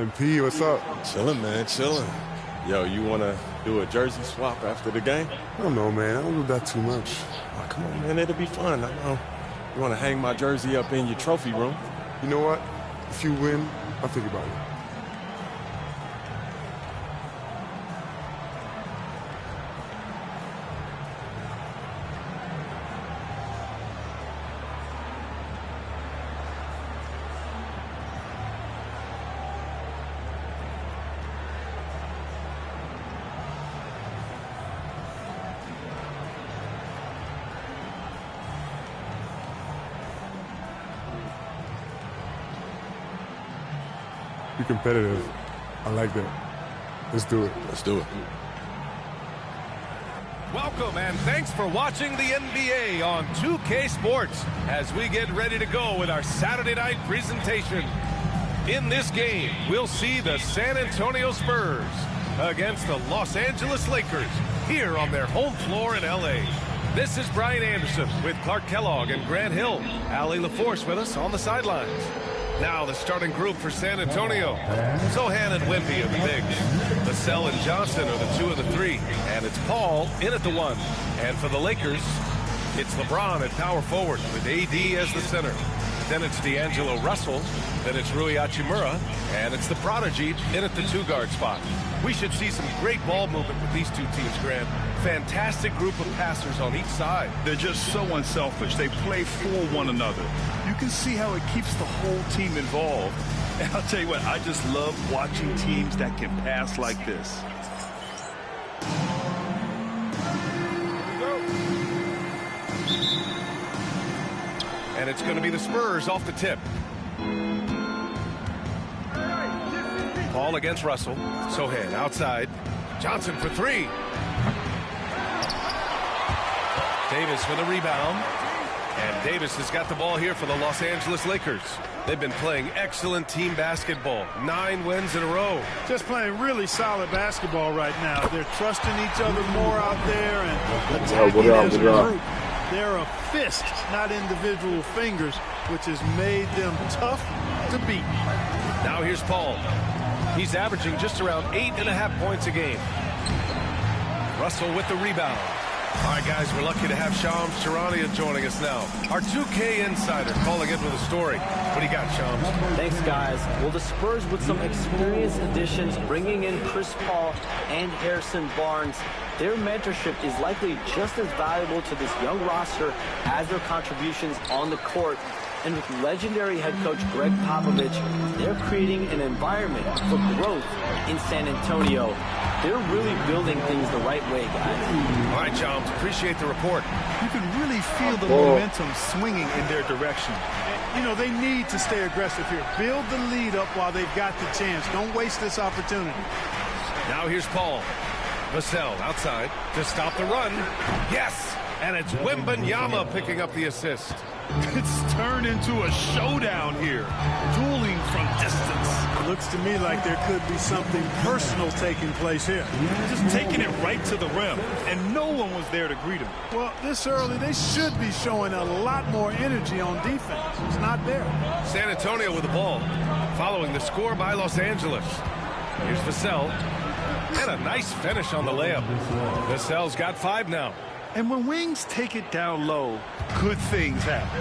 And P, what's up? Chilling, man, chilling. Yo, you want to do a jersey swap after the game? I don't know, man. I don't do that too much. Oh, come on, man. It'll be fun. I know. You want to hang my jersey up in your trophy room? You know what? If you win, I'll think about it. Be competitive. I like that. Let's do it. Let's do it. Welcome and thanks for watching the NBA on 2K Sports as we get ready to go with our Saturday night presentation. In this game, we'll see the San Antonio Spurs against the Los Angeles Lakers here on their home floor in LA. This is Brian Anderson with Clark Kellogg and Grant Hill. Allie LaForce with us on the sidelines. Now the starting group for San Antonio. Sochan and Wemby are the bigs. Vassell and Johnson are the 2 of the 3. And it's Paul in at the 1. And for the Lakers, it's LeBron at power forward with AD as the center. Then it's D'Angelo Russell. Then it's Rui Hachimura. And it's the Prodigy in at the 2-guard spot. We should see some great ball movement with these two teams, Grant. Fantastic group of passers on each side. They're just so unselfish. They play for one another. You can see how it keeps the whole team involved. And I'll tell you what, I just love watching teams that can pass like this. And it's going to be the Spurs off the tip. Paul against Russell. Sochan outside. Johnson for 3. Davis for the rebound. And Davis has got the ball here for the Los Angeles Lakers. They've been playing excellent team basketball. 9 wins in a row. Just playing really solid basketball right now. They're trusting each other more out there and attacking as a group. They're a fist, not individual fingers, which has made them tough to beat. Now here's Paul. He's averaging just around 8.5 points a game. Russell with the rebound. All right, guys, we're lucky to have Shams Charania joining us now. Our 2K insider calling in with a story. What do you got, Shams? Thanks, guys. Well, the Spurs with some experienced additions, bringing in Chris Paul and Harrison Barnes. Their mentorship is likely just as valuable to this young roster as their contributions on the court. And with legendary head coach Greg Popovich, they're creating an environment for growth in San Antonio. They're really building things the right way, guys. All right, Shams, appreciate the report. You can really feel the momentum swinging in their direction. You know, they need to stay aggressive here. Build the lead up while they've got the chance. Don't waste this opportunity. Now here's Paul. Vassell outside to stop the run. Yes! And it's Wembanyama picking up the assist. It's turned into a showdown here. Dueling from distance. It looks to me like there could be something personal taking place here. Just taking it right to the rim. And no one was there to greet him. Well, this early, they should be showing a lot more energy on defense. It's not there. San Antonio with the ball. Following the score by Los Angeles. Here's Vassell. And a nice finish on the layup. Vassell's got 5 now. And when wings take it down low, good things happen.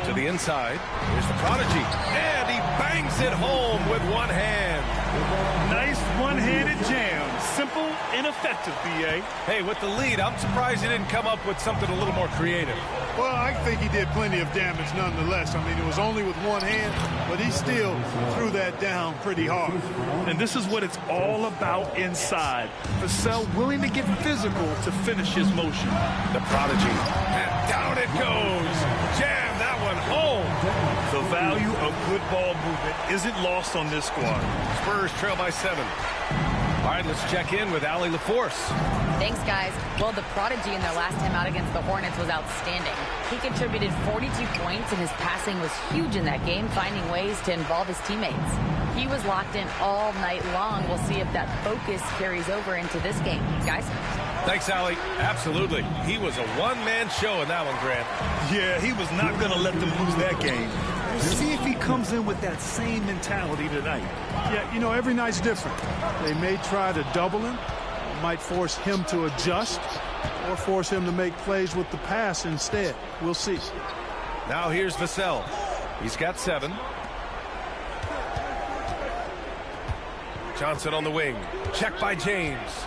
To the inside. Here's the Prodigy. And he bangs it home with one hand. Nice one-handed jams. Simple and effective, B.A. Hey, with the lead, I'm surprised he didn't come up with something a little more creative. Well, I think he did plenty of damage nonetheless. I mean, it was only with one hand, but he still threw that down pretty hard. And this is what it's all about inside. Vassell willing to get physical to finish his motion. The prodigy. And down it goes. Jam that one home. The value of good ball movement isn't lost on this squad. Spurs trail by 7. All right, let's check in with Allie LaForce. Thanks, guys. Well, the prodigy in their last time out against the Hornets was outstanding. He contributed 42 points, and his passing was huge in that game, finding ways to involve his teammates. He was locked in all night long. We'll see if that focus carries over into this game. Guys? Thanks, Allie. Absolutely. He was a one-man show in that one, Grant. Yeah, he was not going to let them lose that game. We'll see if he comes in with that same mentality tonight. Yeah, you know, every night's different. They may try to double him, might force him to adjust, or force him to make plays with the pass instead. We'll see. Now here's Vassell. He's got 7. Johnson on the wing. Check by James.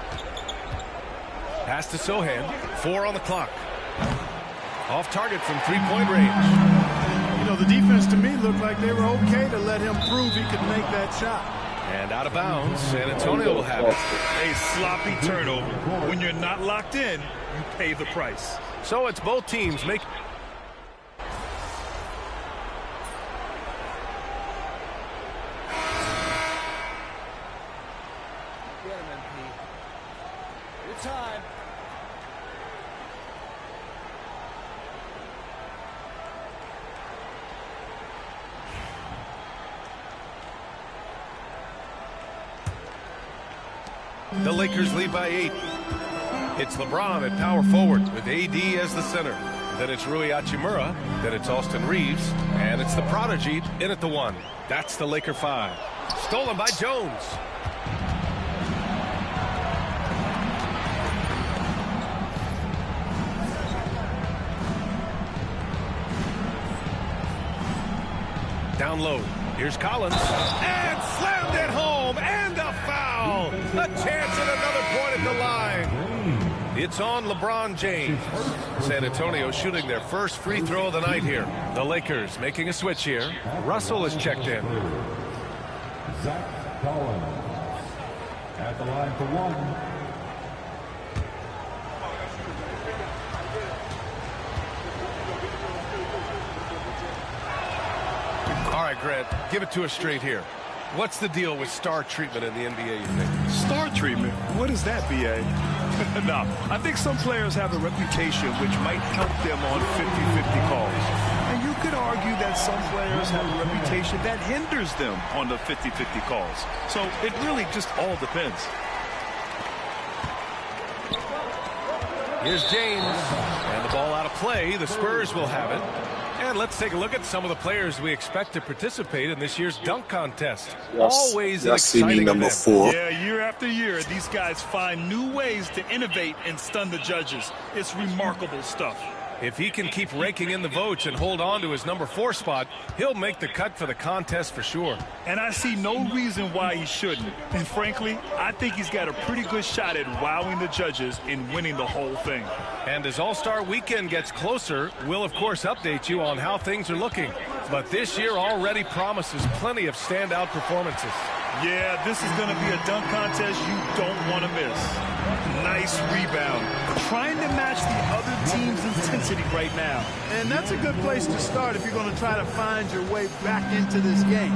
Pass to Sohan. 4 on the clock. Off target from 3-point range. You know, the defense to me looked like they were okay to let him prove he could make that shot. And out of bounds, San Antonio will have it. A sloppy turnover. When you're not locked in, you pay the price. So it's both teams make. Get him, MP. Good time. The Lakers lead by 8. It's LeBron at power forward with AD as the center. Then it's Rui Hachimura. Then it's Austin Reeves. And it's the prodigy in at the 1. That's the Laker 5. Stolen by Jones. Down low. Here's Collins. And slammed it home. And a foul. A chance at another point at the line. It's on LeBron James. San Antonio shooting their first free throw of the night here. The Lakers making a switch here. Russell is checked in. Zach Collins at the line for 1. All right, Grant, give it to us straight here. What's the deal with star treatment in the NBA, you think? Star treatment? What is that, B.A.? No, I think some players have a reputation which might help them on 50-50 calls. And you could argue that some players have a reputation that hinders them on the 50-50 calls. So it really just all depends. Here's James. And the ball out of play. The Spurs will have it. And let's take a look at some of the players we expect to participate in this year's dunk contest. Always an exciting number event. 4. Yeah, year after year, these guys find new ways to innovate and stun the judges. It's remarkable stuff. If he can keep raking in the votes and hold on to his number 4 spot, he'll make the cut for the contest for sure. And I see no reason why he shouldn't. And frankly, I think he's got a pretty good shot at wowing the judges and winning the whole thing. And as All-Star Weekend gets closer, we'll of course update you on how things are looking. But this year already promises plenty of standout performances. Yeah, this is going to be a dunk contest you don't want to miss. Nice rebound. Trying to match the other team's intensity right now. And that's a good place to start if you're going to try to find your way back into this game.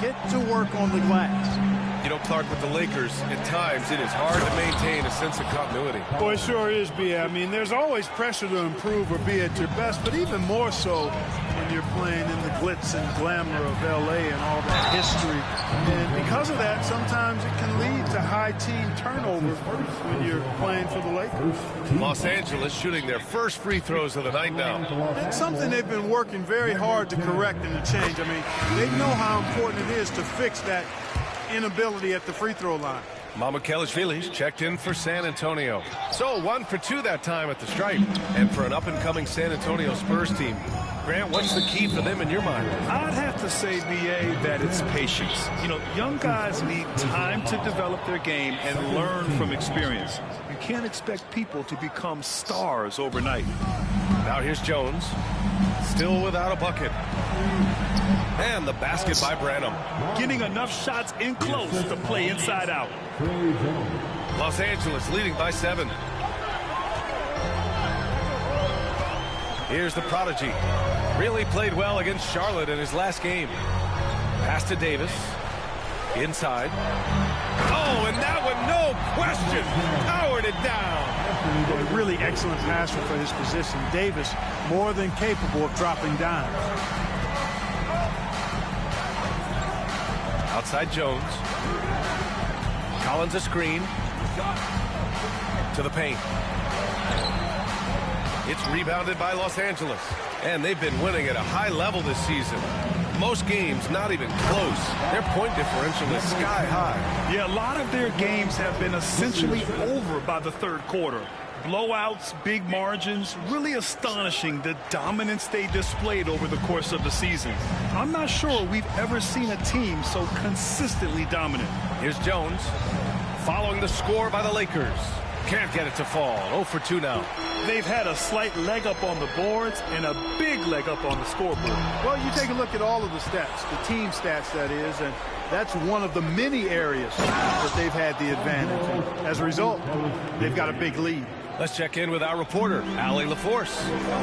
Get to work on the glass. You know, Clark, with the Lakers, at times it is hard to maintain a sense of continuity. Boy, it sure is, B.A. I mean, there's always pressure to improve or be at your best, but even more so when you're playing in the glitz and glamour of L.A. and all that history. And because of that, sometimes it can lead to high team turnover when you're playing for the Lakers. Los Angeles shooting their first free throws of the night now. It's something they've been working very hard to correct and to change. I mean, they know how important it is to fix that inability at the free throw line. Mamukelashvili's checked in for San Antonio. So 1 for 2 that time at the stripe. And for an up-and-coming San Antonio Spurs team, Grant, what's the key for them in your mind? I'd have to say, B.A., that it's patience. You know, young guys need time to develop their game and learn from experience. You can't expect people to become stars overnight. Now here's Jones, still without a bucket. And the basket by Branham. Getting enough shots in close to play inside out. Los Angeles leading by 7. Here's the prodigy. Really played well against Charlotte in his last game. Pass to Davis. Inside. Oh, and that one, no question, powered it down. A really excellent passer for his position. Davis more than capable of dropping down. Outside Jones. Collins a screen. To the paint. It's rebounded by Los Angeles. And they've been winning at a high level this season. Most games not even close. Their point differential is sky high. Yeah, a lot of their games have been essentially over by the third quarter. Blowouts, big margins, really astonishing the dominance they displayed over the course of the season. I'm not sure we've ever seen a team so consistently dominant. Here's Jones, following the score by the Lakers. Can't get it to fall. 0 for 2 now. They've had a slight leg up on the boards and a big leg up on the scoreboard. Well, you take a look at all of the stats, the team stats that is, and that's one of the many areas that they've had the advantage. And as a result, they've got a big lead. Let's check in with our reporter, Allie LaForce.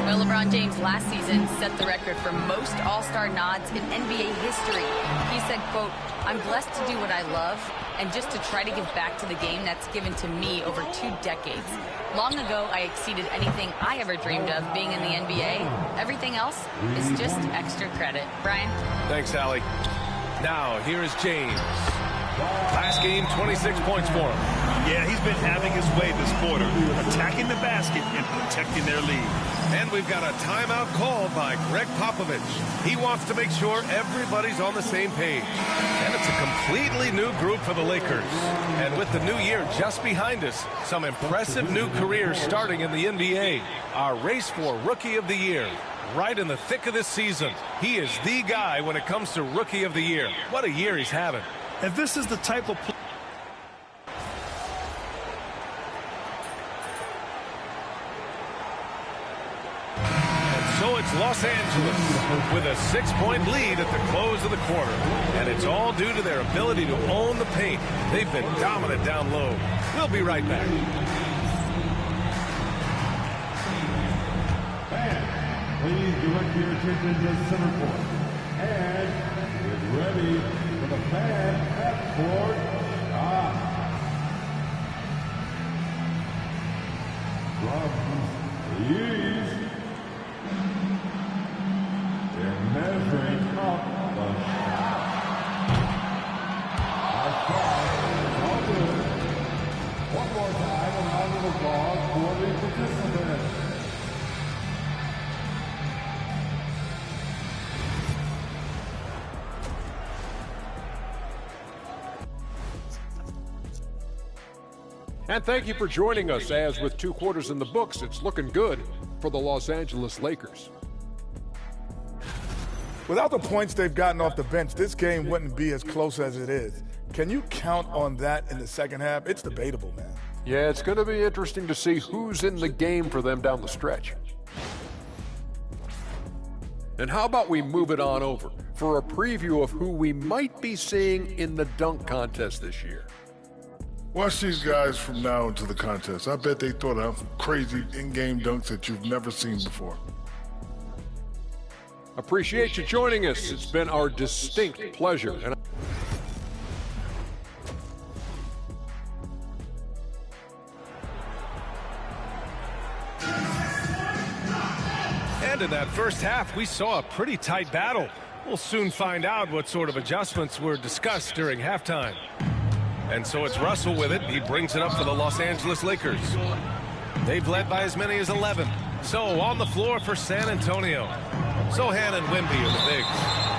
Well, LeBron James last season set the record for most All-Star nods in NBA history. He said, quote, "I'm blessed to do what I love and just to try to give back to the game that's given to me over 2 decades. Long ago, I exceeded anything I ever dreamed of being in the NBA. Everything else is just extra credit." Brian? Thanks, Allie. Now, here is James. Last game, 26 points for him. Yeah, he's been having his way this quarter, attacking the basket and protecting their lead. And we've got a timeout called by Greg Popovich. He wants to make sure everybody's on the same page. And it's a completely new group for the Lakers. And with the new year just behind us, some impressive new careers starting in the NBA. Our race for Rookie of the Year. Right in the thick of this season. He is the guy when it comes to Rookie of the Year. What a year he's having. And this is the type of play. So it's Los Angeles with a 6-point lead at the close of the quarter. And it's all due to their ability to own the paint. They've been dominant down low. We'll be right back. And please direct your attention to center court. And get ready for the fan at court shot. From the East, they're measuring up the shot. Our shot is all good. One more time, a round of applause for the participants. And thank you for joining us, as with 2 quarters in the books, it's looking good for the Los Angeles Lakers. Without the points they've gotten off the bench, this game wouldn't be as close as it is. Can you count on that in the second half? It's debatable, man. Yeah, it's going to be interesting to see who's in the game for them down the stretch. And how about we move it on over for a preview of who we might be seeing in the dunk contest this year. Watch these guys from now into the contest. I bet they throw out some crazy in-game dunks that you've never seen before. Appreciate you joining us. It's been our distinct pleasure. And in that first half, we saw a pretty tight battle. We'll soon find out what sort of adjustments were discussed during halftime. And so it's Russell with it. He brings it up for the Los Angeles Lakers. They've led by as many as 11. So on the floor for San Antonio. Sohan and Wemby are the bigs.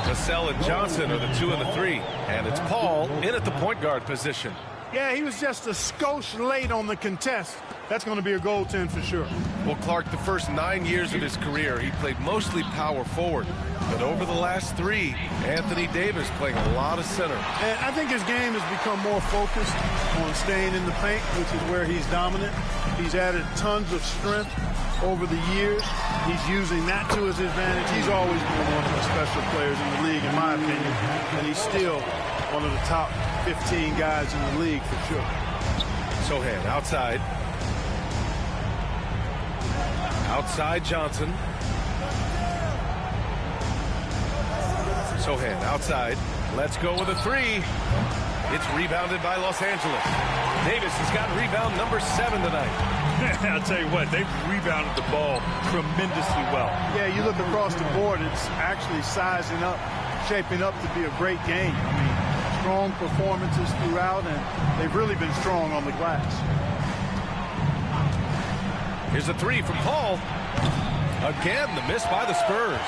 Vassell and Johnson are the 2 and the 3. And it's Paul in at the point guard position. Yeah, he was just a skosh late on the contest. That's going to be a goaltend for sure. Well, Clark, the first 9 years of his career, he played mostly power forward. But over the last 3, Anthony Davis playing a lot of center. And I think his game has become more focused on staying in the paint, which is where he's dominant. He's added tons of strength over the years. He's using that to his advantage. He's always been one of the special players in the league, in my opinion. And he's still one of the top 15 guys in the league for sure. Sochan outside. Outside Johnson. Sochan outside. Let's go with a 3. It's rebounded by Los Angeles. Davis has got rebound number 7 tonight. I'll tell you what, they've rebounded the ball tremendously well. Yeah, you look across the board, it's actually sizing up, shaping up to be a great game. I mean, strong performances throughout, and they've really been strong on the glass. Here's a 3 from Paul. Again, the miss by the Spurs.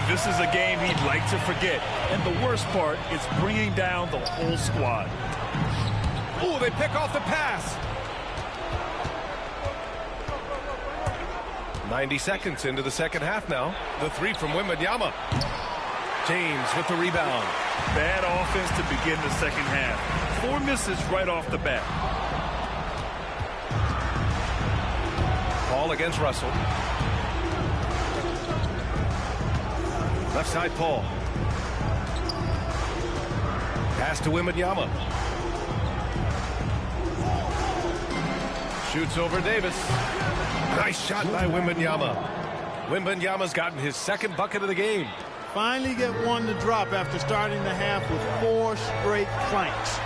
This is a game he'd like to forget. And the worst part is bringing down the whole squad. Oh, they pick off the pass. 90 seconds into the second half now. The 3 from Wembanyama. James with the rebound. Bad offense to begin the second half. 4 misses right off the bat. Paul against Russell. Left side, Paul. Pass to Wembanyama. Shoots over Davis. Nice shot by Wembanyama. Wembanyama's gotten his second bucket of the game. Finally get one to drop after starting the half with 4 straight planks.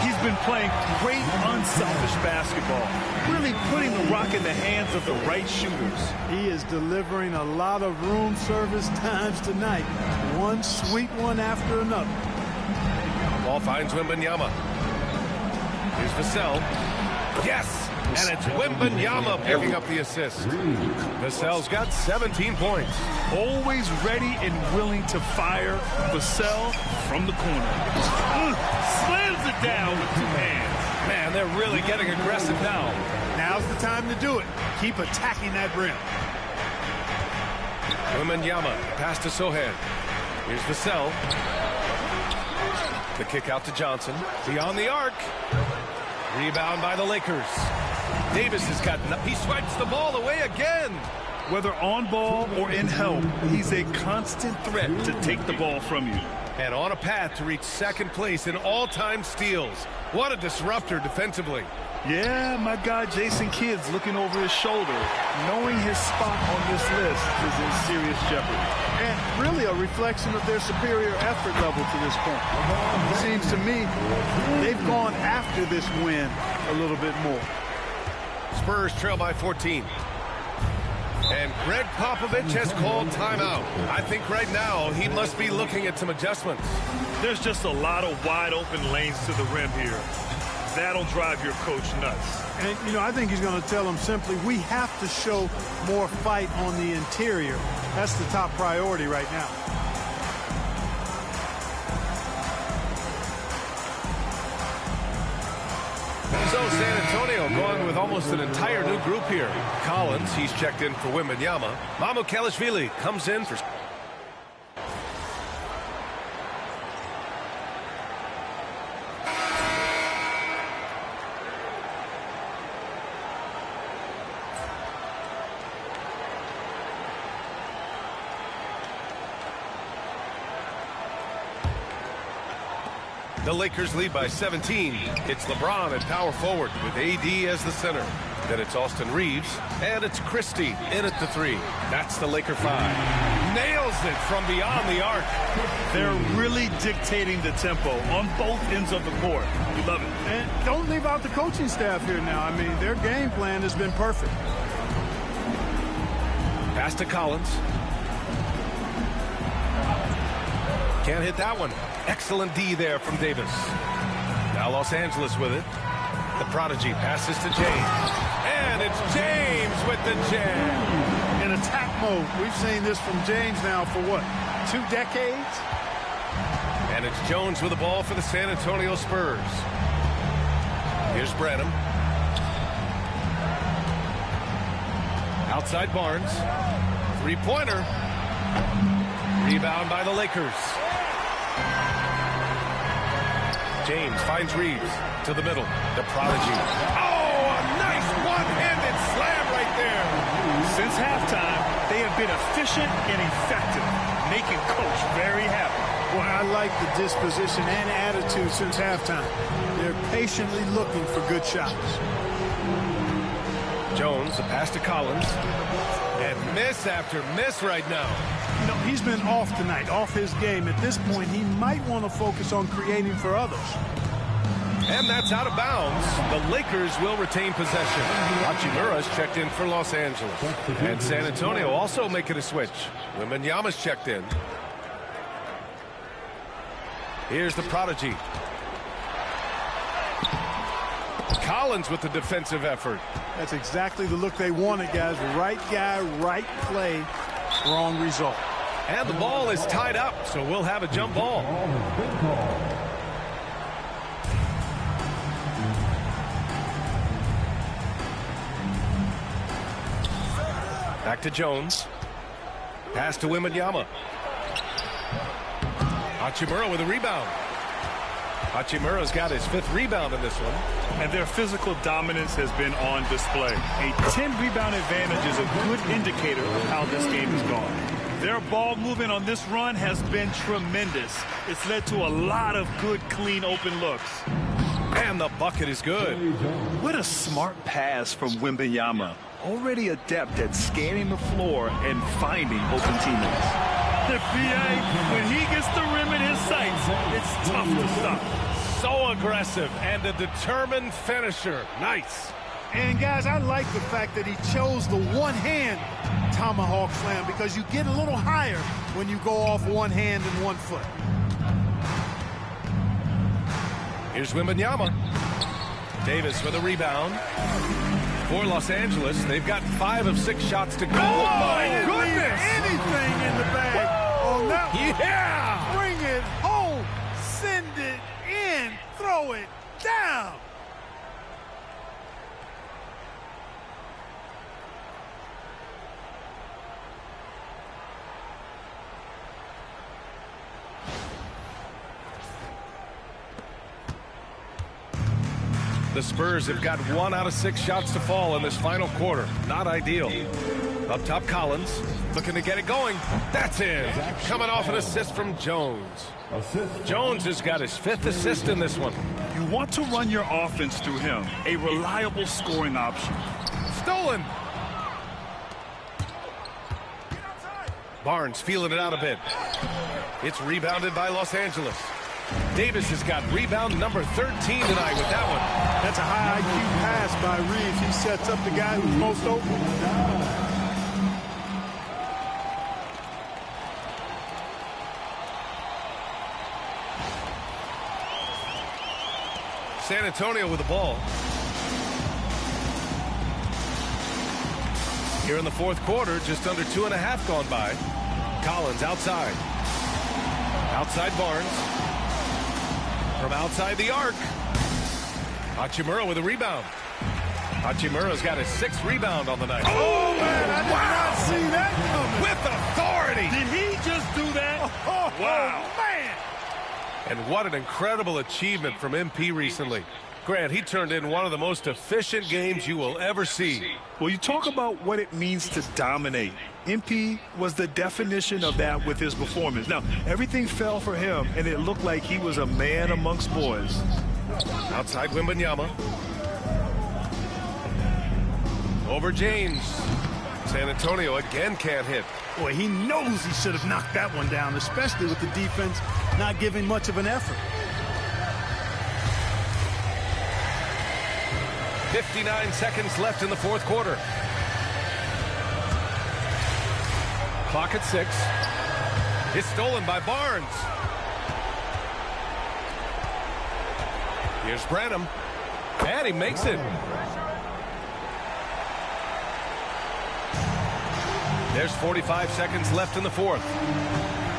He's been playing great unselfish basketball, really putting the rock in the hands of the right shooters. He is delivering a lot of room service times tonight. One sweet one after another. Ball finds Wembanyama. Here's Vassell. Yes! And it's Wembanyama picking up the assist. Vassell's got 17 points. Always ready and willing to fire. Vassell from the corner. Slams it down with 2 hands. Man, they're really getting aggressive now. Now's the time to do it. Keep attacking that rim. Wembanyama, pass to Sochan. Here's Vassell. The kick out to Johnson. Beyond the arc. Rebound by the Lakers. Davis has got, he swipes the ball away again. Whether on ball or in help, he's a constant threat to take the ball from you. And on a path to reach second place in all-time steals. What a disruptor defensively. Yeah, my guy Jason Kidd's looking over his shoulder, knowing his spot on this list is in serious jeopardy. And really a reflection of their superior effort level to this point. It seems to me they've gone after this win a little bit more. Spurs trail by 14. And Greg Popovich has called timeout. I think right now he must be looking at some adjustments. There's just a lot of wide open lanes to the rim here. That'll drive your coach nuts. And, you know, I think he's going to tell them simply, we have to show more fight on the interior. That's the top priority right now. So San Antonio going with almost an entire new group here. Collins, he's checked in for Wembanyama. Mamukelashvili comes in for... The Lakers lead by 17. It's LeBron at power forward with AD as the center. Then it's Austin Reeves, and it's Christie in at the 3. That's the Laker 5. Nails it from beyond the arc. They're really dictating the tempo on both ends of the court. You love it. And don't leave out the coaching staff here now. I mean, their game plan has been perfect. Pass to Collins. Can't hit that one. Excellent D there from Davis. Now Los Angeles with it. The prodigy passes to James. And it's James with the jam. In attack mode. We've seen this from James now for what, 2 decades? And it's Jones with the ball for the San Antonio Spurs. Here's Branham. Outside Barnes. Three-pointer. Rebound by the Lakers. James finds Reeves to the middle. The prodigy. Oh, a nice one-handed slam right there. Since halftime, they have been efficient and effective, making Coach very happy. Well, I like the disposition and attitude since halftime. They're patiently looking for good shots. Jones, a pass to Collins. And miss after miss right now. You know, he's been off tonight, off his game. At this point, he might want to focus on creating for others. And that's out of bounds. The Lakers will retain possession. Hachimura's checked in for Los Angeles. And San Antonio also making a switch. Wembanyama's checked in. Here's the prodigy. Collins with the defensive effort. That's exactly the look they wanted, guys. Right guy, right play, wrong result. And the ball is tied up, so we'll have a jump ball. Back to Jones. Pass to Wembanyama. Hachimura with a rebound. Hachimura's got his 5th rebound in this one. And their physical dominance has been on display. A 10-rebound advantage is a good indicator of how this game has gone. Their ball movement on this run has been tremendous. It's led to a lot of good, clean, open looks. And the bucket is good. What a smart pass from Wembanyama. Already adept at scanning the floor and finding open teammates. The PA, when he gets the rim in his sights, it's tough to stop. So aggressive and a determined finisher. Nice. And, guys, I like the fact that he chose the one-hand tomahawk slam because you get a little higher when you go off one hand and 1 foot. Here's Wembanyama. Davis with a rebound. For Los Angeles, they've got 5 of 6 shots to go. Oh, my goodness! Anything in the bag on that one. Yeah! Bring it home. Send it in. Throw it down. The Spurs have got 1 out of 6 shots to fall in this final quarter. Not ideal. Up top, Collins looking to get it going. That's in. Coming off an assist from Jones. Jones has got his 5th assist in this one. You want to run your offense through him. A reliable scoring option. Stolen. Barnes feeling it out a bit. It's rebounded by Los Angeles. Davis has got rebound number 13 tonight with that one. That's a high IQ pass by Reeves. He sets up the guy who's most open. San Antonio with the ball. Here in the 4th quarter, just under 2.5 gone by. Collins outside. Outside Barnes. From outside the arc. Hachimura with a rebound. Hachimura's got his 6th rebound on the night. Oh, man, I did not see that coming. With authority. Did he just do that? Oh, wow. Man. And what an incredible achievement from MP recently. Grant, he turned in one of the most efficient games you will ever see. Well, you talk about what it means to dominate. MP was the definition of that with his performance. Now, everything fell for him, and it looked like he was a man amongst boys. Outside Wembanyama. Over James. San Antonio again can't hit. Boy, he knows he should have knocked that one down, especially with the defense not giving much of an effort. 59 seconds left in the 4th quarter. Clock at 6. It's stolen by Barnes. Here's Branham. And he makes it. There's 45 seconds left in the 4th.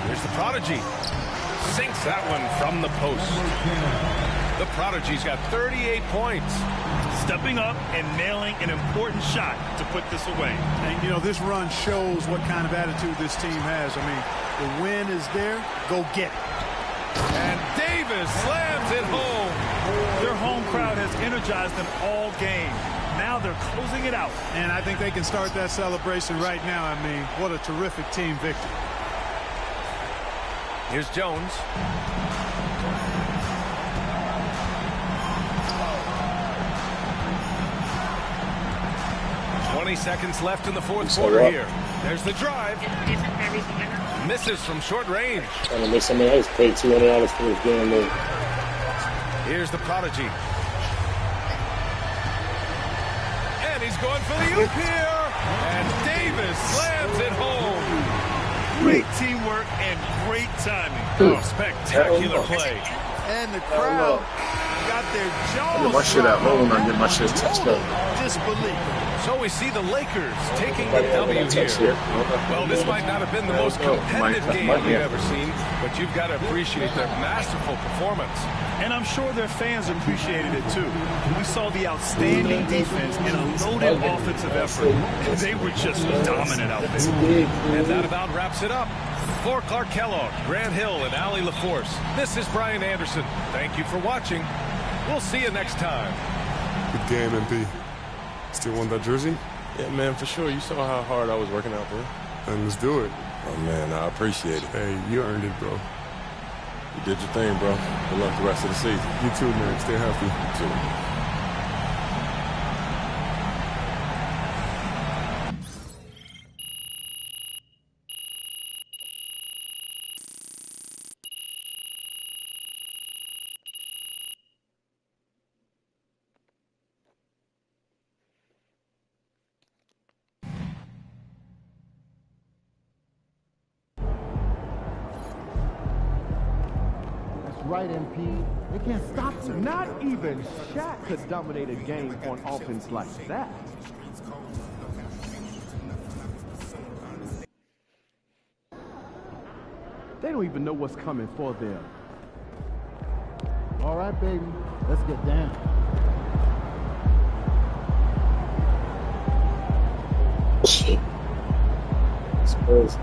Here's the prodigy. Sinks that one from the post. The Prodigy's got 38 points. Stepping up and nailing an important shot to put this away. And, you know, this run shows what kind of attitude this team has. I mean, the win is there. Go get it. And Davis slams it home. Their home crowd has energized them all game. Now they're closing it out. And I think they can start that celebration right now. I mean, what a terrific team victory. Here's Jones. 20 seconds left in the fourth quarter here. There's the drive. Misses from short range. Trying to make somebody else pay $200 for this game, man. Here's the Prodigy. And he's going for the oop here. And Davis slams it home. Great teamwork and great timing. Oh, spectacular play. And the crowd got their jaws. I get my shit at home. I get my shit touched up. Disbelief. So we see the Lakers taking the W here. Well, this might not have been the most competitive game you've ever seen, but you've got to appreciate their masterful performance. And I'm sure their fans appreciated it too. We saw the outstanding defense and a loaded offensive effort. They were just dominant out there. And that about wraps it up. For Clark Kellogg, Grant Hill, and Allie LaForce, this is Brian Anderson. Thank you for watching. We'll see you next time. Good game, MP. Still want that jersey? Yeah, man, for sure. You saw how hard I was working out, bro. And let's do it. Oh, man, I appreciate it. Hey, you earned it, bro. You did your thing, bro. Good luck the rest of the season. You too, man. Stay healthy. You too. Right, MP. They can't stop you. Not even Shaq could dominate a game on offense like that. They don't even know what's coming for them. All right, baby. Let's get down. Shit. Spurs.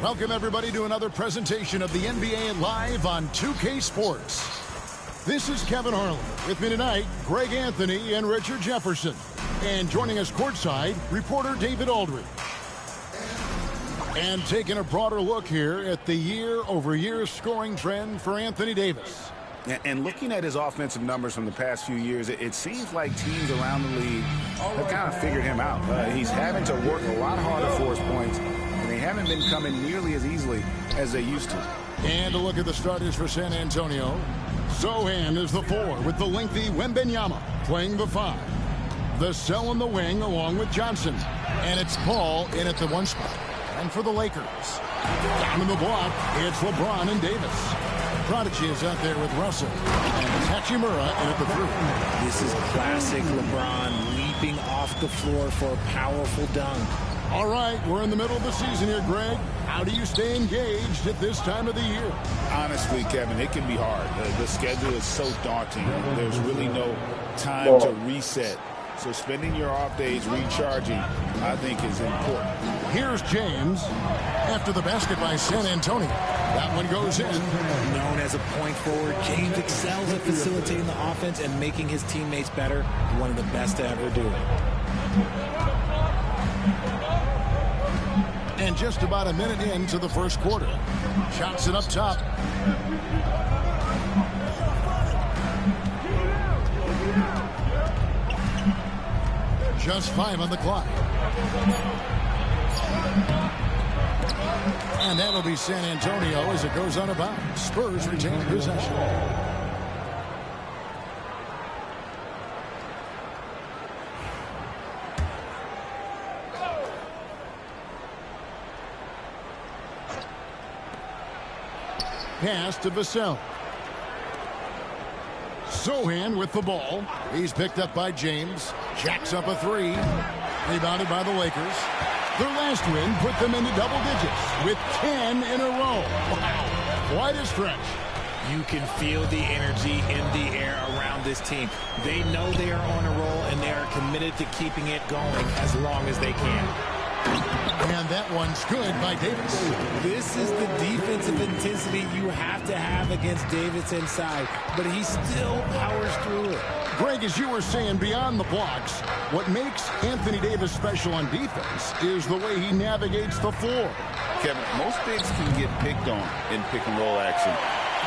Welcome, everybody, to another presentation of the NBA Live on 2K Sports. This is Kevin Harlan. With me tonight, Greg Anthony and Richard Jefferson. And joining us courtside, reporter David Aldridge. And taking a broader look here at the year-over-year scoring trend for Anthony Davis. And looking at his offensive numbers from the past few years, it seems like teams around the league have kind of figured him out. He's having to work a lot harder for his points, and they haven't been coming nearly as easily as they used to. And a look at the starters for San Antonio. Sochan is the 4 with the lengthy Wembanyama playing the 5. The Cell in the wing along with Johnson. And it's Paul in at the 1 spot. And for the Lakers, down in the block, it's LeBron and Davis. Prodigy is out there with Russell. And Hachimura in at the 3. This is classic LeBron leaping off the floor for a powerful dunk. All right, we're in the middle of the season here, Greg. How do you stay engaged at this time of the year? Honestly, Kevin, it can be hard. The schedule is so daunting. There's really no time to reset. So spending your off days recharging, I think, is important. Here's James after the basket by San Antonio. That one goes in. Known as a point forward, James excels at facilitating the offense and making his teammates better. One of the best to ever do it. And just about a minute into the first quarter. Johnson up top. Just 5 on the clock. And that'll be San Antonio as it goes out of bounds. Spurs retain possession. Pass to Vassell. Sohan with the ball. He's picked up by James. Jacks up a three. Rebounded by the Lakers. Their last win put them into double digits with 10 in a row. Wow, quite a stretch. You can feel the energy in the air around this team. They know they are on a roll, and they are committed to keeping it going as long as they can. And that one's good by Davis. This is the defensive intensity you have to have against Davis inside, but he still powers through it. Greg, as you were saying, beyond the blocks, what makes Anthony Davis special on defense is the way he navigates the floor. Kevin, most bigs can get picked on in pick-and-roll action.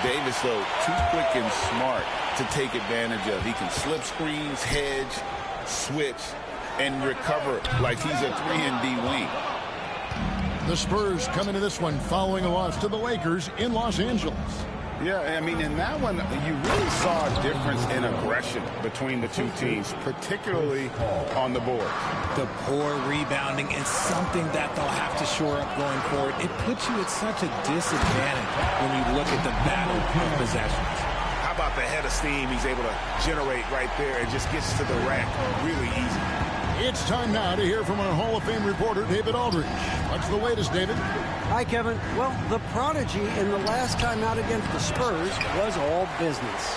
Davis, though, too quick and smart to take advantage of. He can slip screens, hedge, switch, and recover like he's a 3-and-D wing. The Spurs come into this one following a loss to the Lakers in Los Angeles. Yeah, I mean, in that one, you really saw a difference in aggression between the two teams, particularly on the board. The poor rebounding is something that they'll have to shore up going forward. It puts you at such a disadvantage when you look at the battle of possessions. How about the head of steam he's able to generate right there and just gets to the rack really easy. It's time now to hear from our Hall of Fame reporter, David Aldridge. What's the latest, David? Hi, Kevin. Well, the prodigy in the last time out against the Spurs was all business.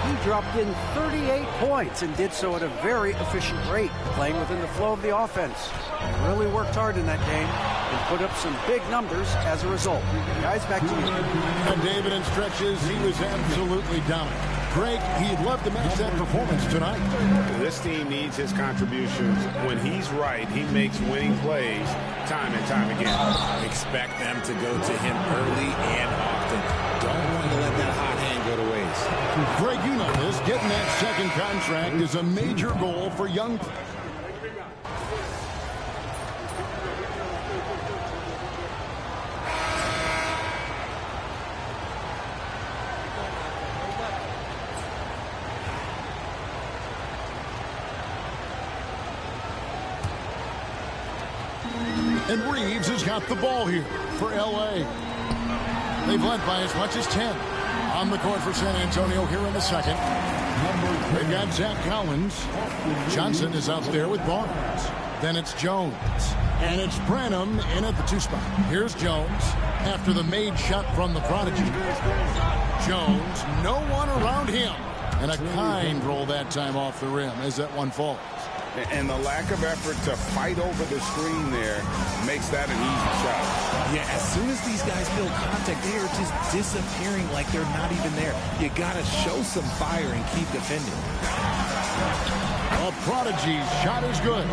He dropped in 38 points and did so at a very efficient rate, playing within the flow of the offense. He really worked hard in that game and put up some big numbers as a result. Guys, back to you. And David, in stretches, he was absolutely dominant. Greg, he'd love to match that performance tonight. This team needs his contributions. When he's right, he makes winning plays time and time again. Expect them to go to him early and often. Don't want to let that hot hand go to waste. Greg, you know this. Getting that second contract is a major goal for young players. And Reeves has got the ball here for L.A. They've led by as much as 10. On the court for San Antonio here in the second. They've got Zach Collins. Johnson is out there with Barnes. Then it's Jones. And it's Branham in at the 2 spot. Here's Jones after the made shot from the prodigy. Jones, no one around him. And a kind roll that time off the rim as that one falls. And the lack of effort to fight over the screen there makes that an easy shot. Yeah, as soon as these guys feel contact, they are just disappearing like they're not even there. You got to show some fire and keep defending. A Prodigy's shot is good.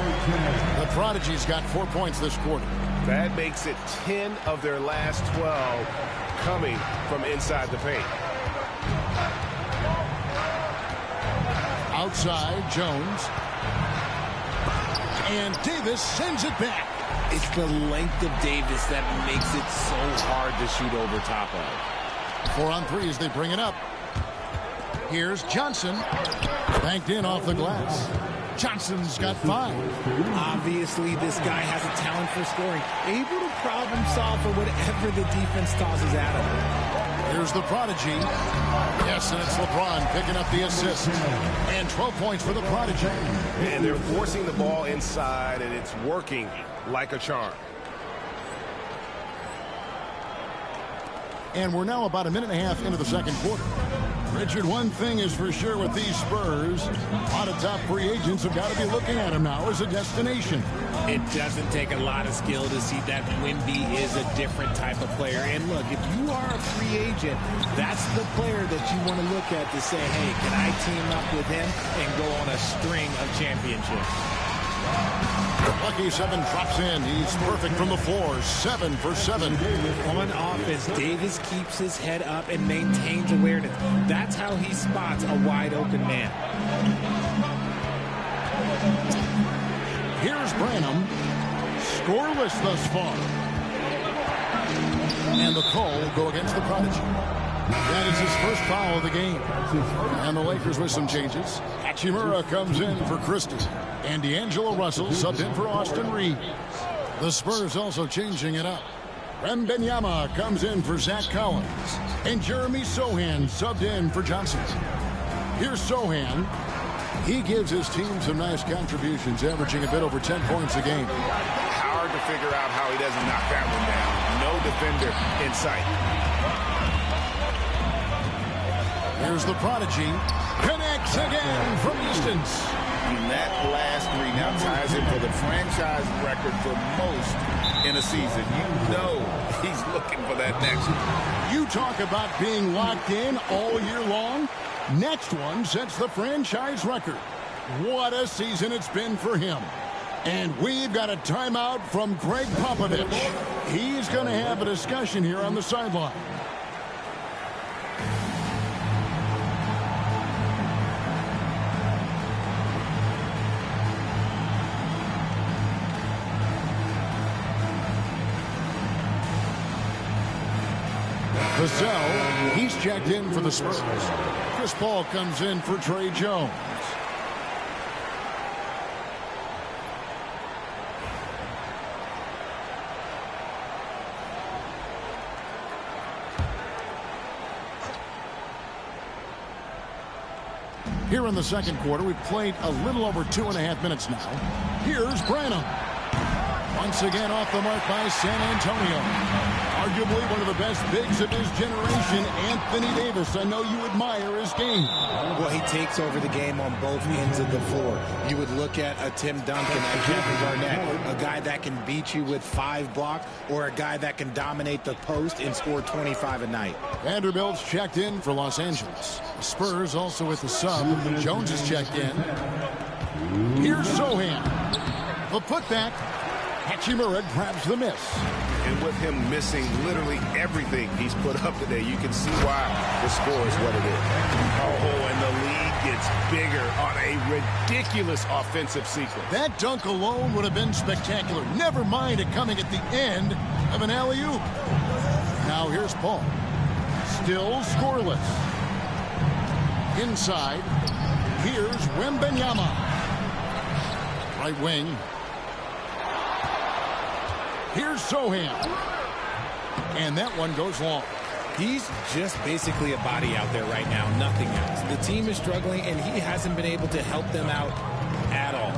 The Prodigy's got 4 points this quarter. That makes it 10 of their last 12 coming from inside the paint. Outside, Jones. And Davis sends it back. It's the length of Davis that makes it so hard to shoot over top of. 4 on 3 as they bring it up. Here's Johnson. Banked in off the glass. Johnson's got 5. Obviously, this guy has a talent for scoring. Able to problem solve for whatever the defense tosses at him. Here's the Prodigy. Yes, and it's LeBron picking up the assist. And 12 points for the Prodigy. And they're forcing the ball inside, and it's working like a charm. And we're now about a minute and a half into the second quarter. Richard, one thing is for sure with these Spurs, a lot of top free agents have got to be looking at them now as a destination. It doesn't take a lot of skill to see that Wemby is a different type of player. And look, if you are a free agent, that's the player that you want to look at to say, hey, can I team up with him and go on a string of championships? Lucky 7 drops in. He's perfect from the floor. 7 for 7. On offense, Davis keeps his head up and maintains awareness. That's how he spots a wide open man. Here's Branham. scoreless thus far. And the call will go against the Prodigy. That is his first foul of the game. And the Lakers with some changes. Hachimura comes in for Christie. And D'Angelo Russell subbed in for Austin Reeves. The Spurs also changing it up. Wembanyama comes in for Zach Collins. And Jeremy Sohan subbed in for Johnson. Here's Sohan. He gives his team some nice contributions, averaging a bit over 10 points a game. Hard to figure out how he doesn't knock that one down. No defender in sight. Here's the Prodigy. Connects again from distance. And that last three now ties him for the franchise record for most in a season. You know he's looking for that next one. You talk about being locked in all year long. Next one sets the franchise record. What a season it's been for him. And we've got a timeout from Greg Popovich. He's going to have a discussion here on the sideline. Vassell, he's checked in for the Spurs. Chris Paul comes in for Trey Jones. Here in the second quarter, we've played a little over 2.5 minutes now. Here's Branham. Once again off the mark by San Antonio. Arguably one of the best bigs of his generation, Anthony Davis. I know you admire his game. Well, he takes over the game on both ends of the floor. You would look at a Tim Duncan, a Kevin Garnett, a guy that can beat you with 5 blocks, or a guy that can dominate the post and score 25 a night. Vanderbilt's checked in for Los Angeles. The Spurs also with the sub. Jones is checked in. Here's Sohan. The putback. Hachimura grabs the miss. And with him missing literally everything he's put up today, you can see why the score is what it is. Oh, and the lead gets bigger on a ridiculous offensive sequence. That dunk alone would have been spectacular. Never mind it coming at the end of an alley-oop. Now here's Paul. Still scoreless. Inside, here's Wembanyama. Right wing. Here's Sohan. And that one goes long. He's just basically a body out there right now, nothing else. The team is struggling, and he hasn't been able to help them out at all.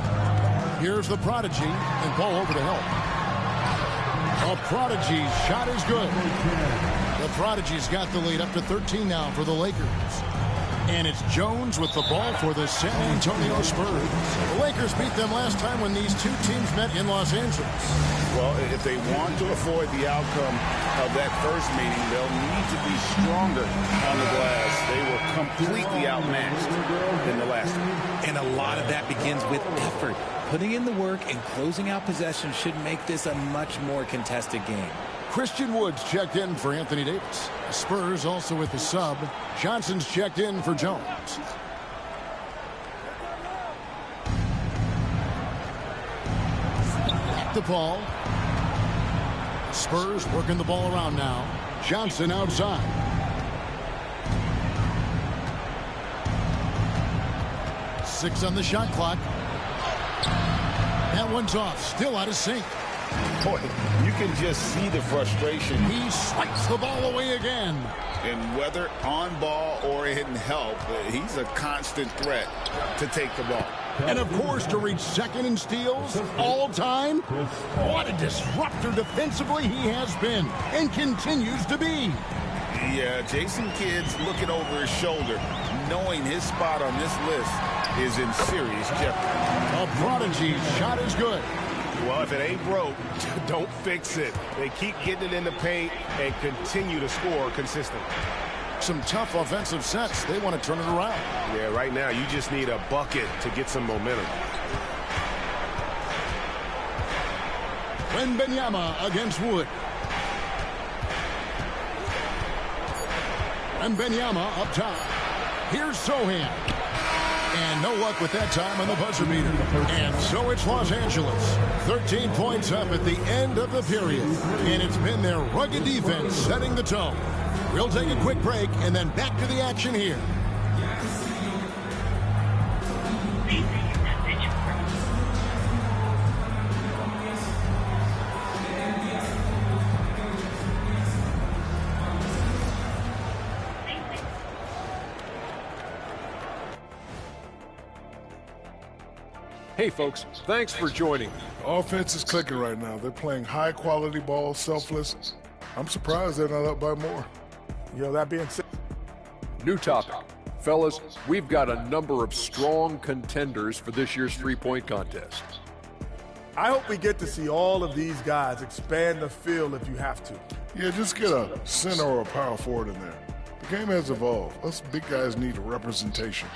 Here's the Prodigy, and Paul over to help. A Prodigy's shot is good. The Prodigy's got the lead up to 13 now for the Lakers. And it's Jones with the ball for the San Antonio Spurs. The Lakers beat them last time when these two teams met in Los Angeles. Well, if they want to avoid the outcome of that first meeting, they'll need to be stronger on the glass. They were completely outmatched in the last one. And a lot of that begins with effort. Putting in the work and closing out possession should make this a much more contested game. Christian Woods checked in for Anthony Davis. The Spurs also with the sub. Johnson's checked in for Jones. At the ball. Spurs working the ball around now. Johnson outside. Six on the shot clock. That one's off. Still out of sync. Boy, you can just see the frustration. He swipes the ball away again. And whether on ball or in help, he's a constant threat to take the ball. And, of course, to reach second in steals all time. What a disruptor defensively he has been and continues to be. Yeah, Jason Kidd's looking over his shoulder, knowing his spot on this list is in serious jeopardy. A Prodigy's shot is good. Well, if it ain't broke, don't fix it. They keep getting it in the paint and continue to score consistently. Some tough offensive sets. They want to turn it around. Yeah, right now you just need a bucket to get some momentum. Wembanyama against Wood. Wembanyama up top. Here's Sohan. And no luck with that time on the buzzer beater. And so it's Los Angeles. 13 points up at the end of the period. And it's been their rugged defense setting the tone. We'll take a quick break and then back to the action here. Hey, folks, thanks for joining. Offense is clicking right now. They're playing high-quality ball, selfless. I'm surprised they're not up by more. That being said. New topic. Fellas, we've got a number of strong contenders for this year's three-point contest. I hope we get to see all of these guys expand the field if you have to. Yeah, just get a center or a power forward in there. The game has evolved. Us big guys need a representation.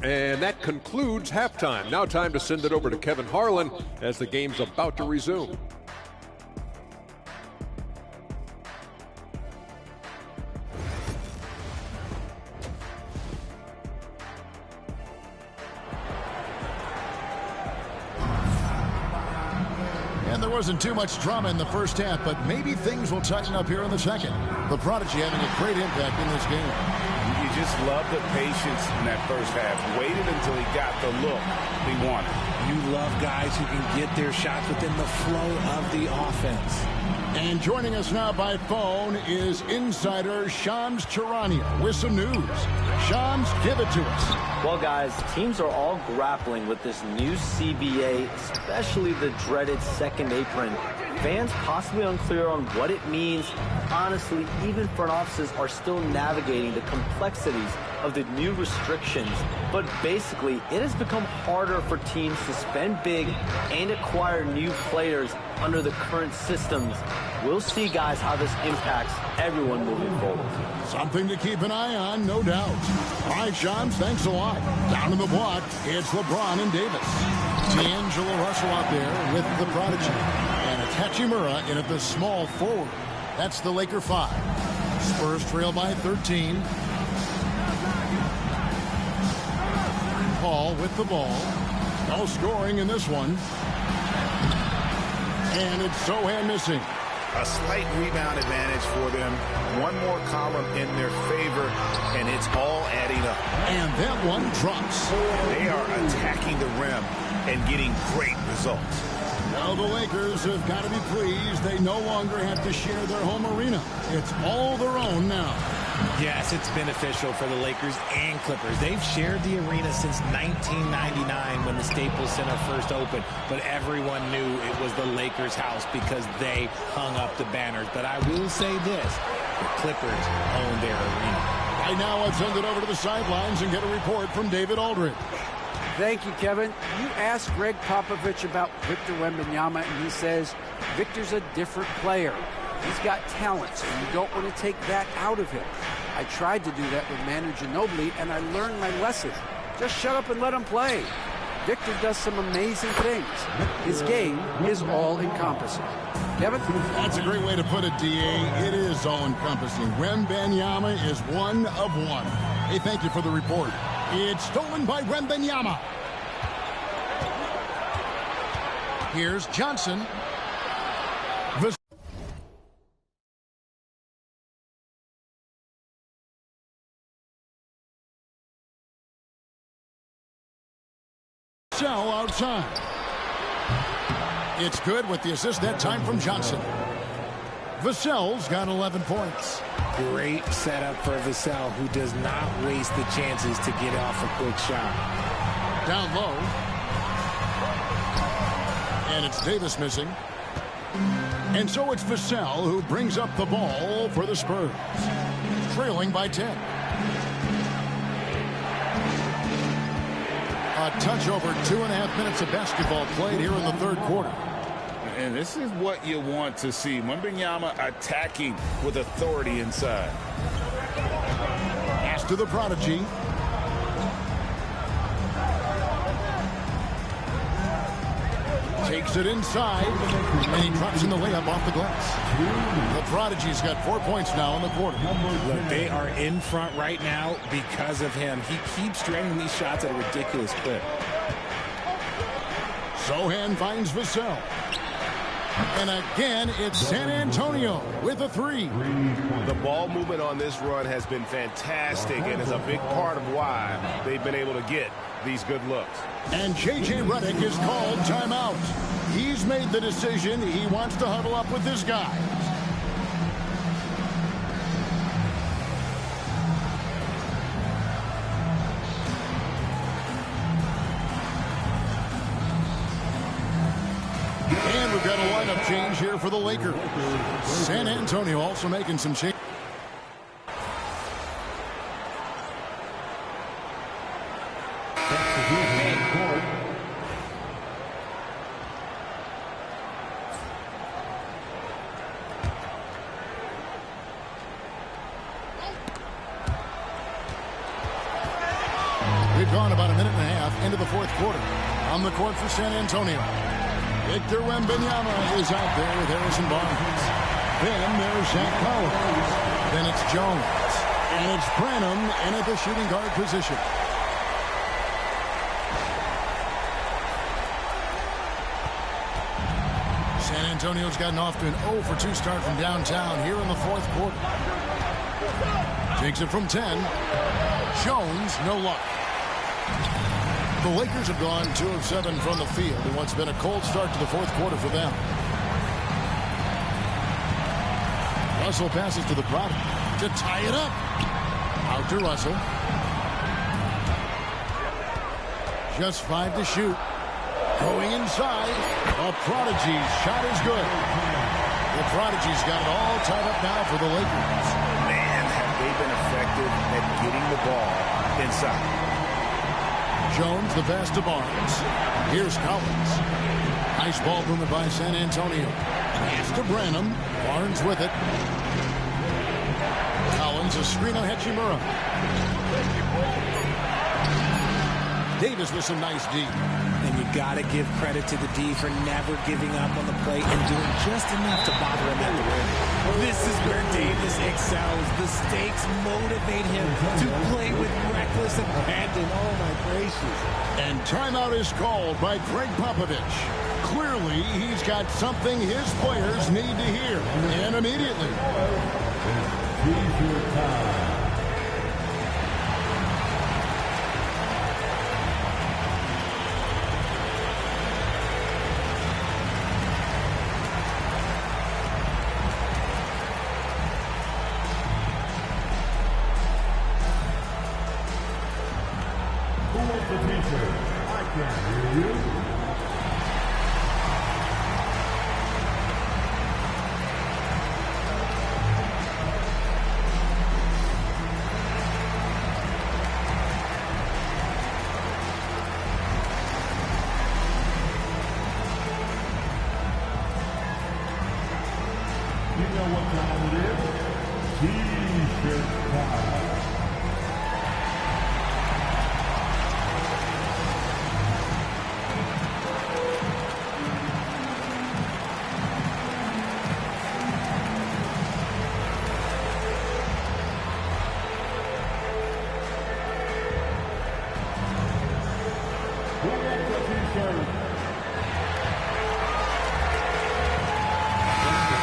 And that concludes halftime. Now time to send it over to Kevin Harlan as the game's about to resume. And there wasn't too much drama in the first half, but maybe things will tighten up here in the second. The Prodigy having a great impact in this game. You just love the patience in that first half. Waited until he got the look he wanted. You love guys who can get their shots within the flow of the offense. And joining us now by phone is insider Shams Charania with some news. Shams, give it to us. Well, guys, teams are all grappling with this new CBA, especially the dreaded second apron. Fans possibly unclear on what it means. Honestly, even front offices are still navigating the complexities of the new restrictions. But basically, it has become harder for teams to spend big and acquire new players under the current systems. We'll see, guys, how this impacts everyone moving forward. Something to keep an eye on, no doubt. All right, Shams, thanks a lot. Down in the block, it's LeBron and Davis. D'Angelo Russell out there with the Prodigy. And it's Hachimura in at the small forward. That's the Laker 5. Spurs trail by 13. Paul with the ball. No scoring in this one. And it's Sohan missing. A slight rebound advantage for them. One more column in their favor, and it's all adding up. And that one drops. They are attacking the rim and getting great results. Well, the Lakers have got to be pleased. They no longer have to share their home arena. It's all their own now. Yes, it's beneficial for the Lakers and Clippers. They've shared the arena since 1999 when the Staples Center first opened, but everyone knew it was the Lakers' house because they hung up the banners. But I will say this, the Clippers own their arena. Right now, let's send it over to the sidelines and get a report from David Aldridge. Thank you, Kevin. You asked Greg Popovich about Victor Wembanyama, and he says Victor's a different player. He's got talent, so you don't want to take that out of him. I tried to do that with Manu Ginobili, and I learned my lesson. Just shut up and let him play. Victor does some amazing things. His game is all-encompassing. Kevin? That's a great way to put it, D.A. It is all-encompassing. Wembanyama is one of one. Hey, thank you for the report. It's stolen by Wembanyama. Here's Johnson. Vassell outside. It's good with the assist that time from Johnson. Vassell's got 11 points. Great setup for Vassell, who does not waste the chances to get off a quick shot. Down low. And it's Davis missing. And so it's Vassell who brings up the ball for the Spurs. Trailing by 10. A touch over 2.5 minutes of basketball played here in the third quarter. And this is what you want to see. Wembanyama attacking with authority inside. Pass to the Prodigy. Takes it inside, and he drops in the layup off the glass. The Prodigy's got 4 points now in the quarter. Look, they are in front right now because of him. He keeps draining these shots at a ridiculous clip. Sochan finds Vassell. And again, it's San Antonio with a 3. The ball movement on this run has been fantastic and is a big part of why they've been able to get these good looks. And J.J. Redick is called timeout. He's made the decision. He wants to huddle up with his guys. And we've got a lineup change here for the Lakers. San Antonio also making some changes. We've gone about a minute and a half into the fourth quarter. On the court for San Antonio, Victor Wembanyama is out there with Harrison Barnes. Then there's Zach Collins. Then it's Jones. And it's Branham in at the shooting guard position. San Antonio's gotten off to an 0 for 2 start from downtown here in the fourth quarter. Takes it from 10. Jones, no luck. The Lakers have gone 2 of 7 from the field in what's been a cold start to the fourth quarter for them. Russell passes to the Prodigy to tie it up. Out to Russell. Just 5 to shoot. Going inside. A Prodigy's shot is good. The Prodigy's got it all tied up now for the Lakers. Man, have they been effective at getting the ball inside. Jones, the pass to Barnes. Here's Collins. Nice ball movement by San Antonio. Pass to Branham. Barnes with it. Collins, a screen on Hachimura. Davis with some nice D. And you got to give credit to the D for never giving up on the plate and doing just enough to bother him at the rim. This is where Davis excels. The stakes motivate him to play with reckless abandon. Oh, my gracious. And timeout is called by Greg Popovich. Clearly, he's got something his players need to hear. And immediately.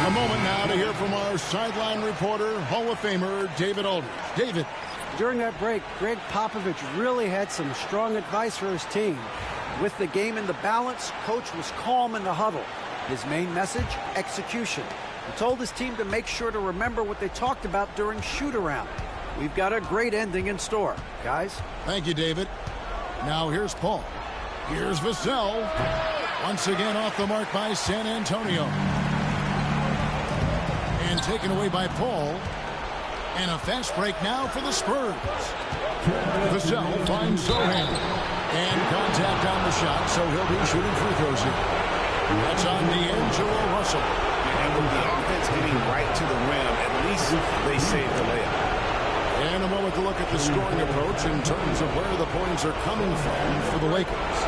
A moment now to hear from our sideline reporter, Hall of Famer David Aldridge. David. During that break, Greg Popovich really had some strong advice for his team. With the game in the balance, coach was calm in the huddle. His main message, execution. He told his team to make sure to remember what they talked about during shoot-around. We've got a great ending in store, guys. Thank you, David. Now here's Paul. Here's Vassell. Once again off the mark by San Antonio. And taken away by Paul. And a fast break now for the Spurs. Vassell finds Sochan. And contact on the shot, so he'll be shooting free throws here. That's on D'Angelo Russell. And with the offense getting right to the rim, at least they saved the layup. And a moment to look at the scoring approach in terms of where the points are coming from for the Lakers.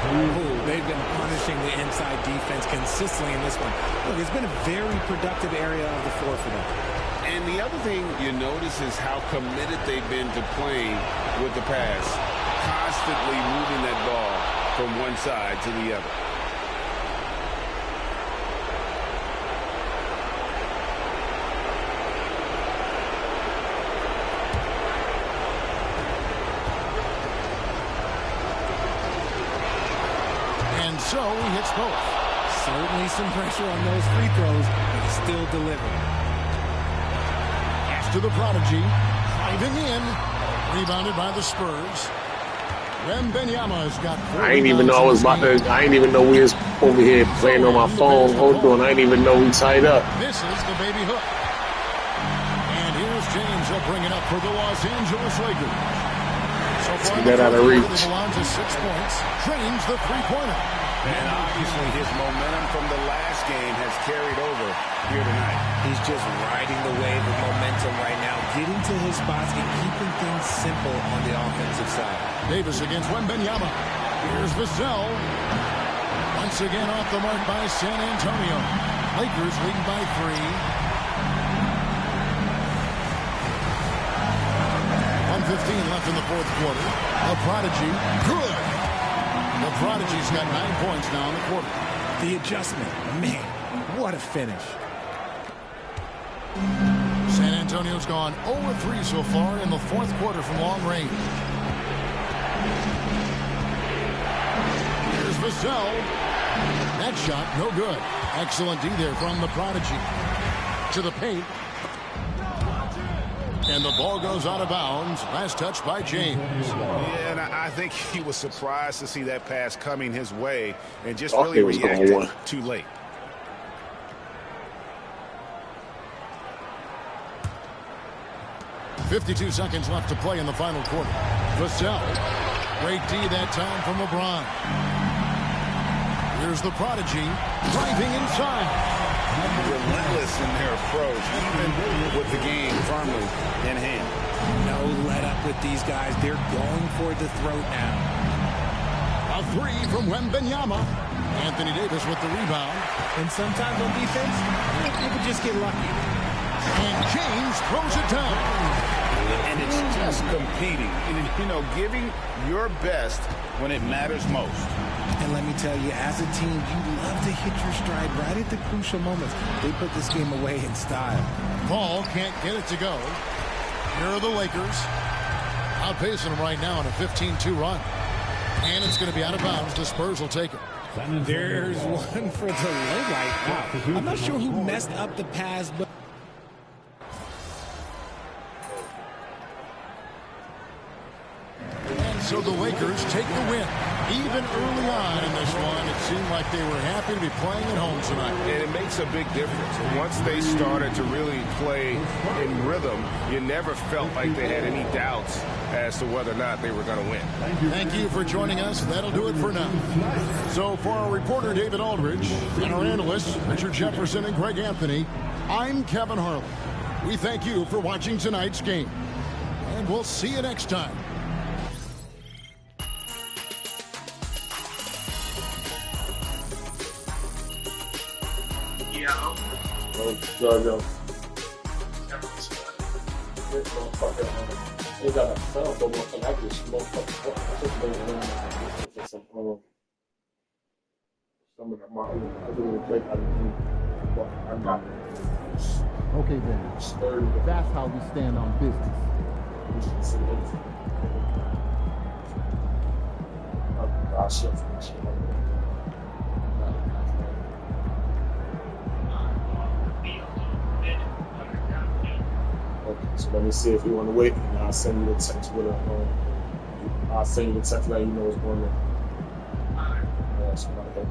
They've been punishing the inside defense consistently in this one. Look, it's been a very productive area of the floor for them. And the other thing you notice is how committed they've been to playing with the pass, constantly moving that ball from one side to the other. And so he hits both. Certainly some pressure on those free throws, but he's still delivering. Pass to the Prodigy, driving in, rebounded by the Spurs. Wembanyama has got 4 I ain't even know I was about to. I ain't even know we was over here playing on my phone. Hold on, I ain't even know we tied up. This is the baby hook. And here's James. He'll bring it up for the Los Angeles Lakers. So far, get out of reach. belongs to 6 points. Drains the three-pointer. And obviously his momentum from the last game has carried over here tonight. He's just riding the wave of momentum right now, getting to his spots and keeping things simple on the offensive side. Davis against Wembanyama. Here's Vassell. Once again off the mark by San Antonio. Lakers lead by 3. 1:15 left in the fourth quarter. The Prodigy, good. The Prodigy's got 9 points now in the quarter. The adjustment, man, what a finish. San Antonio's gone 0-3 so far in the fourth quarter from long range. Here's Vassell. That shot, no good. Excellent D there from the Prodigy. To the paint. And the ball goes out of bounds. Last touch by James. Yeah, and I think he was surprised to see that pass coming his way and just really reacted too late. .52 seconds left to play in the final quarter. Vassell. Great D that time from LeBron. Here's the Prodigy. Driving inside. Relentless in their approach, even with the game firmly in hand. No let up with these guys. They're going for the throat now. A 3 from Wembanyama. Anthony Davis with the rebound. And sometimes on defense, you can just get lucky. And James throws it down. And it's just competing. You know, giving your best when it matters most. And let me tell you, as a team, you love to hit your stride right at the crucial moments. They put this game away in style. Paul can't get it to go. Here are the Lakers. Outpacing them right now on a 15-2 run. And it's going to be out of bounds. The Spurs will take it. There's one for the leg right now. I'm not sure who messed up the pass, but... So the Lakers take the win. Even early on in this one, it seemed like they were happy to be playing at home tonight. And it makes a big difference. Once they started to really play in rhythm, you never felt like they had any doubts as to whether or not they were going to win. Thank you for joining us. That'll do it for now. So for our reporter, David Aldridge, and our analysts, Richard Jefferson and Greg Anthony, I'm Kevin Harlan. We thank you for watching tonight's game. And we'll see you next time. Jojo. They got a cell phone, but I just motherfucker. I just don't for some of the models. I really play out of you, but I'm not. Okay then. That's how we stand on business. So let me see if you want to wait, and I'll send you a text with a. I'll send you a text letting you know what's going on. Yeah, so like that.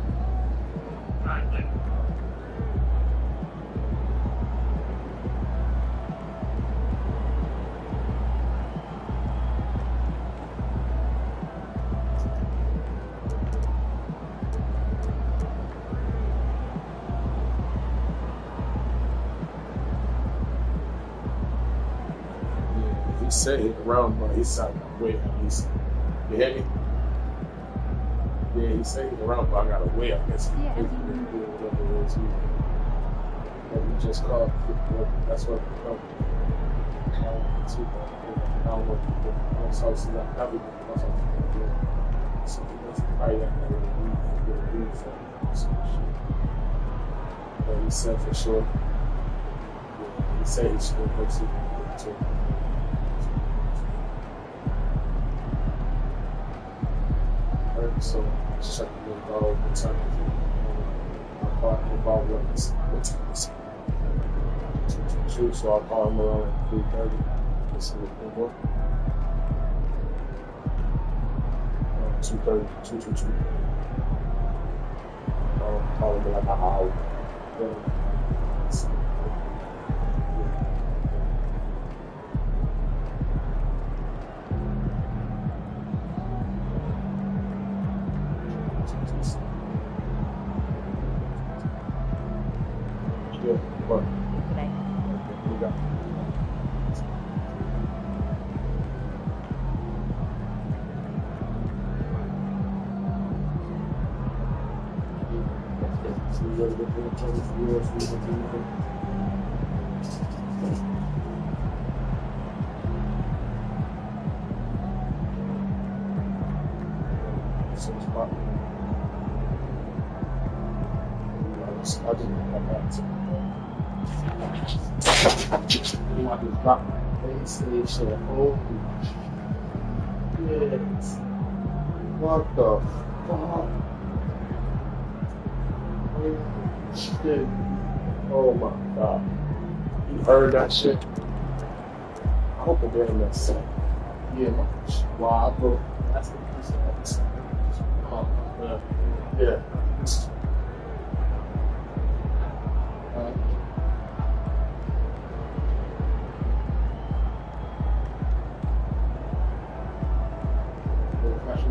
said hit the round, but he said, wait, at least. You hear me? Yeah, he said hit the round, but I gotta wait, I guess. Yeah, whatever it is. But we just called. That's what we called. I don't know. So it's not everything. So that's probably that kind of read for some shit. But he said for sure. Yeah, he said he's going to go to. So I just checked the ball over time. I caught the ball what time is it? So I called him around at 3:30. Let's see what they go. 2:30, 2:22. Call him like an hour. What? Today. We got. So you gotta get the I didn't have that. You want to drop my PlayStation? Oh, yes. What the fuck? Oh, shit. Oh my god. You heard that shit? I hope it didn't make sense. Yeah, wow, bro. That's the piece of that. Oh, man. Yeah.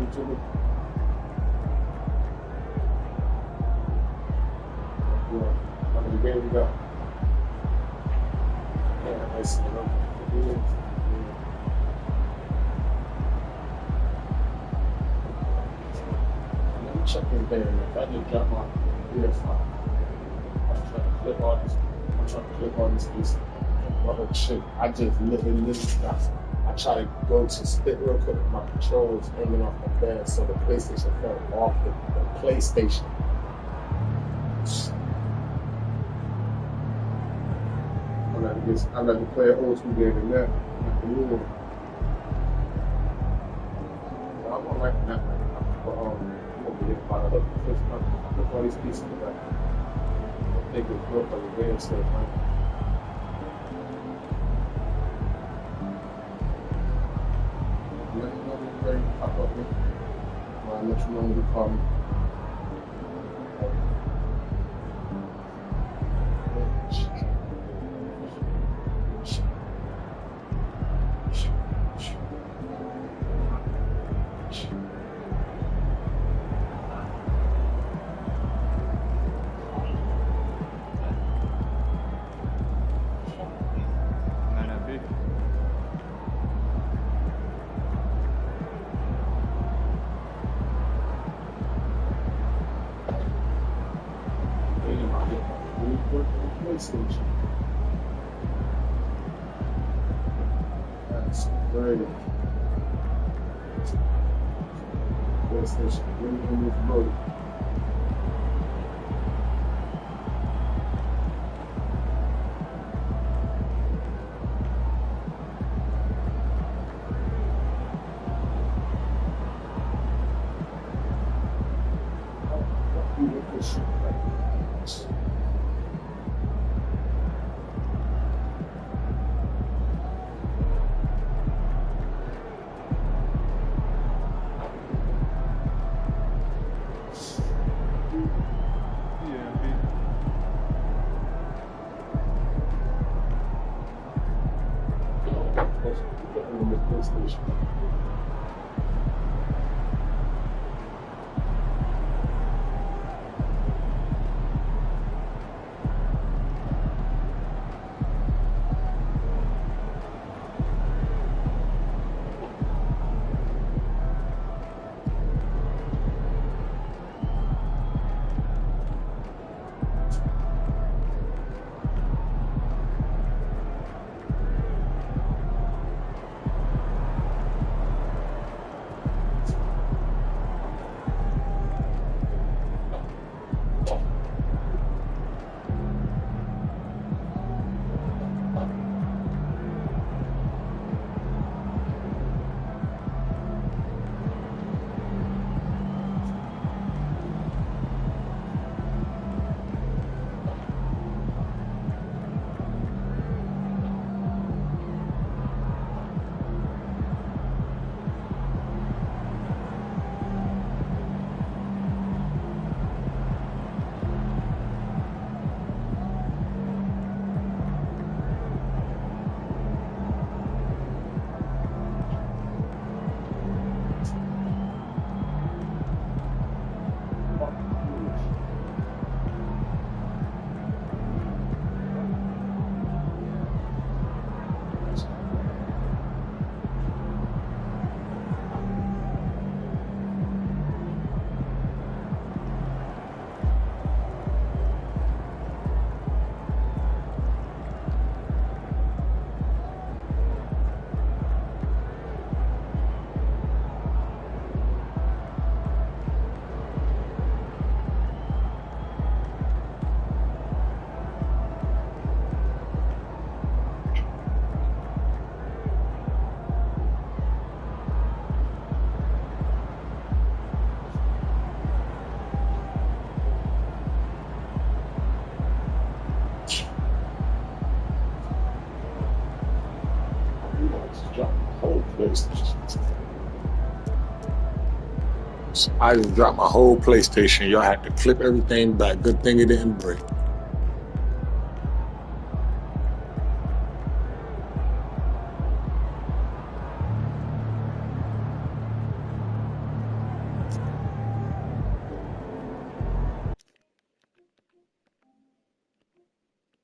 To me. Yeah, how many games we got? Yeah, I see them. Let me check in there. If I didn't drop my PS5, I'm trying to click all these pieces. Oh shit, I just literally got. I try to go to spit real quick. My controls hanging off the bed, so the PlayStation fell off the PlayStation. I got to play an old school game in that. Not the new one. I'm gonna like that. I'm gonna be about to look all these pieces back. I think it's built like a game instead of playing. Let me know when you're ready to pop up with. I'll let you know when you call me. PlayStation. That's great. PlayStation. Really move mode. PlayStation. I just dropped my whole PlayStation. Y'all had to clip everything back. Good thing it didn't break.